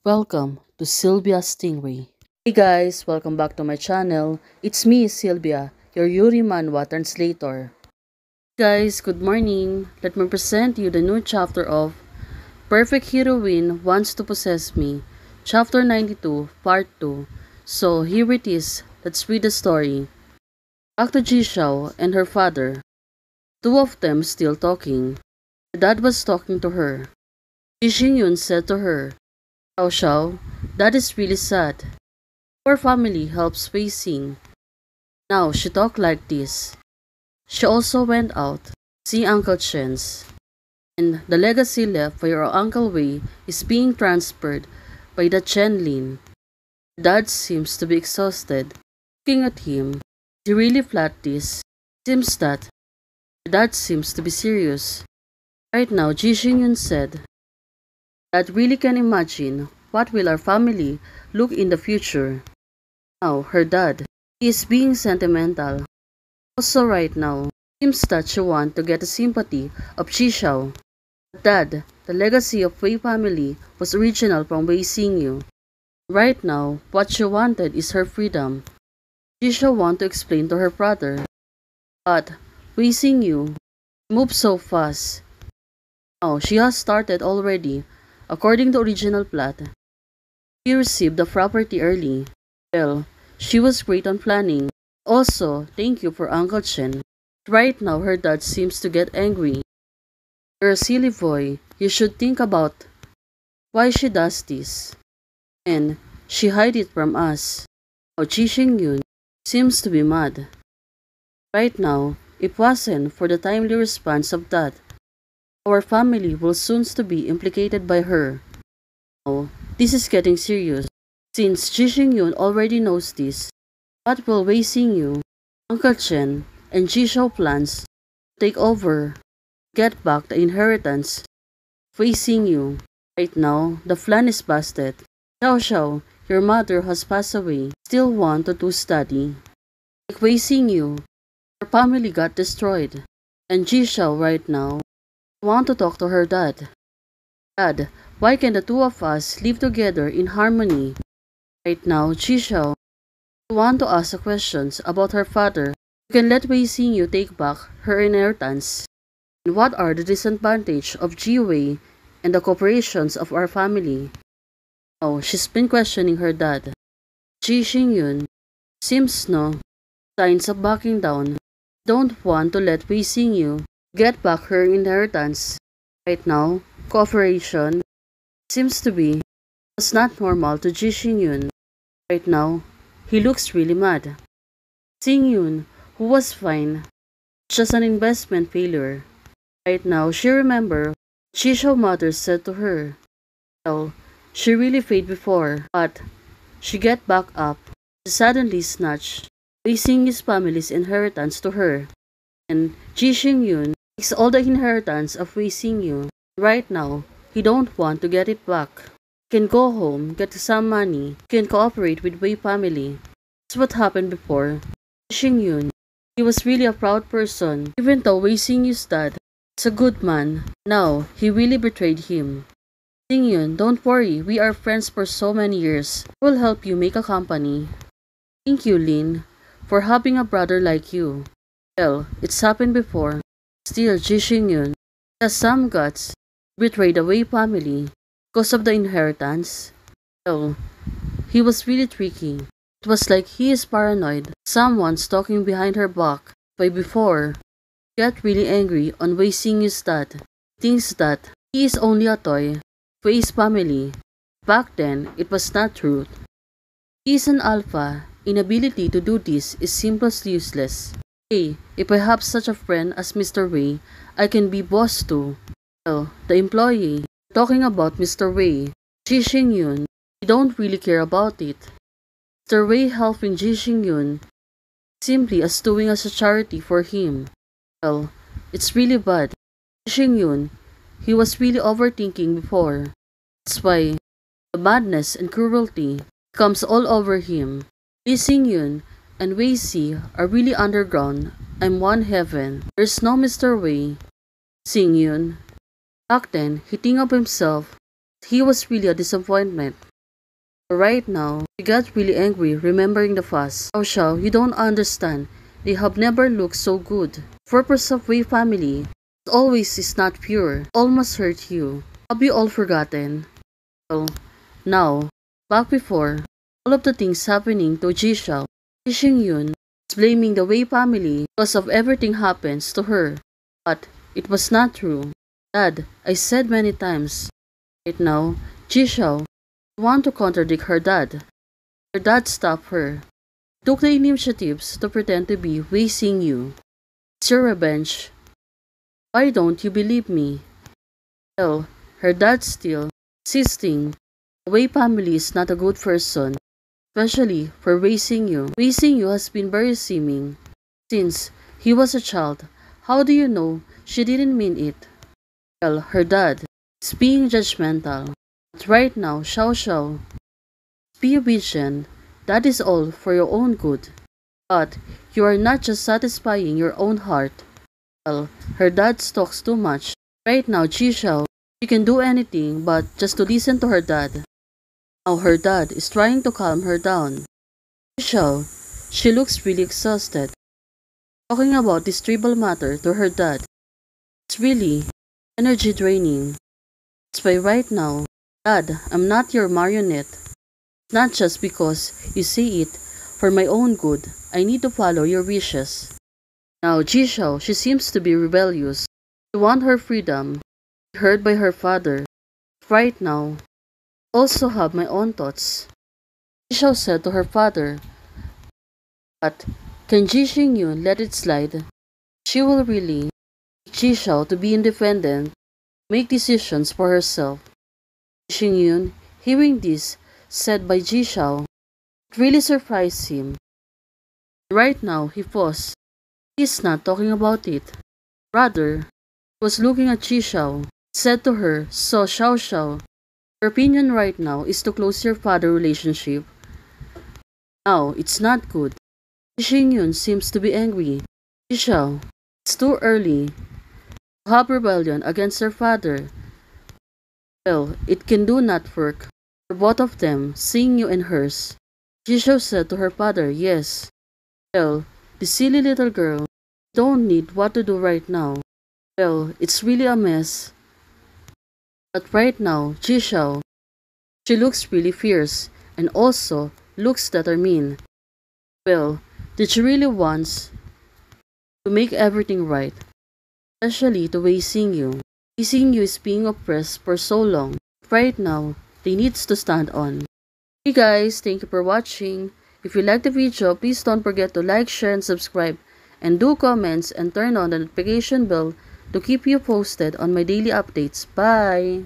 Welcome to Sylvia Stingray. Hey guys, welcome back to my channel. It's me, Sylvia, your Yuri Manhwa translator. Guys, good morning. Let me present you the new chapter of Perfect Heroine Wants to Possess Me, Chapter 92, Part 2. So here it is. Let's read the story. Back to Jishao and her father. Two of them still talking. Her dad was talking to her. Ji Xingyun said to her, Xiao Xiao, that is really sad. Our family helps Wei Xing. Now she talked like this. She also went out to see Uncle Chen's. And the legacy left by your Uncle Wei is being transferred by the Chen Lin. Dad seems to be exhausted. Looking at him, he really flat this. Seems that Dad seems to be serious. Right now, Ji Xingyun said, Dad really can imagine what will our family look in the future. Now, her dad, he is being sentimental. Also right now, seems that she want to get the sympathy of Chishao. But Dad, the legacy of Wei family was original from Wei Xingyu. Right now, what she wanted is her freedom. Chishao want to explain to her brother. But Wei Xingyu moved so fast. Now, she has started already. According to original plot, she received the property early. Well, she was great on planning. Also, thank you for Uncle Chen. Right now, her dad seems to get angry. You're a silly boy. You should think about why she does this. And she hid it from us. Now, Ji Xingyun seems to be mad. Right now, if wasn't for the timely response of that, our family will soon to be implicated by her. Now, this is getting serious. Since Ji Xingyun already knows this, what will Wei Xingyu, Uncle Chen, and Ji Shao plans to take over, get back the inheritance of Wei Xingyu? Right now, the plan is busted. Xiao Xiao, your mother has passed away. Still want to study. Like Wei Xingyu, her family got destroyed. And Ji Shao right now want to talk to her dad. Dad, why can the two of us live together in harmony? Right now, Ji Shao want to ask questions about her father. You can let Wei Xingyu take back her inheritance. And what are the disadvantages of Ji Wei and the corporations of our family? Oh, she's been questioning her dad. Ji Xingyun seems no signs of backing down. Don't want to let Wei Xingyu get back her inheritance. Right now, cooperation seems to be was not normal to Ji Xingyun. Right now, he looks really mad. Xingyun, who was fine, just an investment failure. Right now, she remembered what Jishao mother said to her. Well, she really failed before, but she get back up. She suddenly snatched Wei Xingyu's family's inheritance to her. And Ji Xingyun takes all the inheritance of Wei Xingyu. Right now, he don't want to get it back. He can go home, get some money, he can cooperate with Wei family. That's what happened before. Xingyun, he was really a proud person, even though Wei Xingyu's dad is a good man. Now, he really betrayed him. Xingyun, don't worry, we are friends for so many years. I will help you make a company. Thank you, Lin, for having a brother like you. Well, it's happened before. Still, Ji Xingyun has some guts. Betrayed the Wei family because of the inheritance. Well, he was really tricky. It was like he is paranoid. Someone's talking behind her back. By before, he got really angry on Wei Xingyu's dad. He thinks that he is only a toy for Wei's family. Back then, it was not true. He is an alpha. Inability to do this is simply useless. Hey, if I have such a friend as Mr. Wei, I can be boss too. Well, the employee, talking about Mr. Wei, Ji Xingyun, he don't really care about it. Mr. Wei helping Ji Xingyun simply as doing as a charity for him. Well, it's really bad. Ji Xingyun, he was really overthinking before. That's why the madness and cruelty comes all over him. Li Xingyun and Wei Si are really underground. I'm one heaven. There's no Mr. Wei. Xingyun. Back then, he think of himself. He was really a disappointment. Right now, she got really angry remembering the fuss. Xiao Xiao, you don't understand. They have never looked so good. Purpose of Wei family always is not pure. Almost hurt you. Have you all forgotten? Well, now, back before, all of the things happening to Jishao, Ji Xingyun is blaming the Wei family because of everything happens to her. But it was not true. Dad, I said many times. Right now, Jishao want to contradict her dad. Her dad stopped her. Took the initiatives to pretend to be Wei Xingyu. It's your revenge. Why don't you believe me? Well, her dad still insisting the Wei family is not a good person, especially for Wei Xingyu. Wei Xingyu has been very seeming since he was a child. How do you know she didn't mean it? Well, her dad is being judgmental. But right now, Xiao Xiao, be obedient. That is all for your own good. But you are not just satisfying your own heart. Well, her dad talks too much. Right now, Jishao, she can do anything but just to listen to her dad. Now her dad is trying to calm her down. Jishao, she looks really exhausted. Talking about this trivial matter to her dad, it's really energy draining. That's why right now, Dad, I'm not your marionette. Not just because you say it for my own good. I need to follow your wishes. Now, Jishao, she seems to be rebellious. She wants her freedom, heard by her father. Right now, I also have my own thoughts. Jishao said to her father, but can Ji Xingyun let it slide? She will really make Jishao to be independent, make decisions for herself. Ji Xingyun, hearing this said by Jishao, it really surprised him. Right now, he paused. He's not talking about it. Rather, he was looking at Jishao, said to her, so Xiao Xiao, your opinion right now is to close your father relationship. Now, it's not good. Ji Xingyun seems to be angry. Jishao, it's too early to have rebellion against her father. Well, it can do not work for both of them, seeing you and hers. Jishao said to her father, yes. Well, the silly little girl don't need what to do right now. Well, it's really a mess. But right now, Jishao, she looks really fierce and also looks determined. Well, did she really wants to make everything right? Especially to Wei Xingyu. Wei Xingyu is being oppressed for so long. Right now, they needs to stand on. Hey guys, thank you for watching. If you like the video, please don't forget to like, share, and subscribe. And do comments and turn on the notification bell to keep you posted on my daily updates. Bye!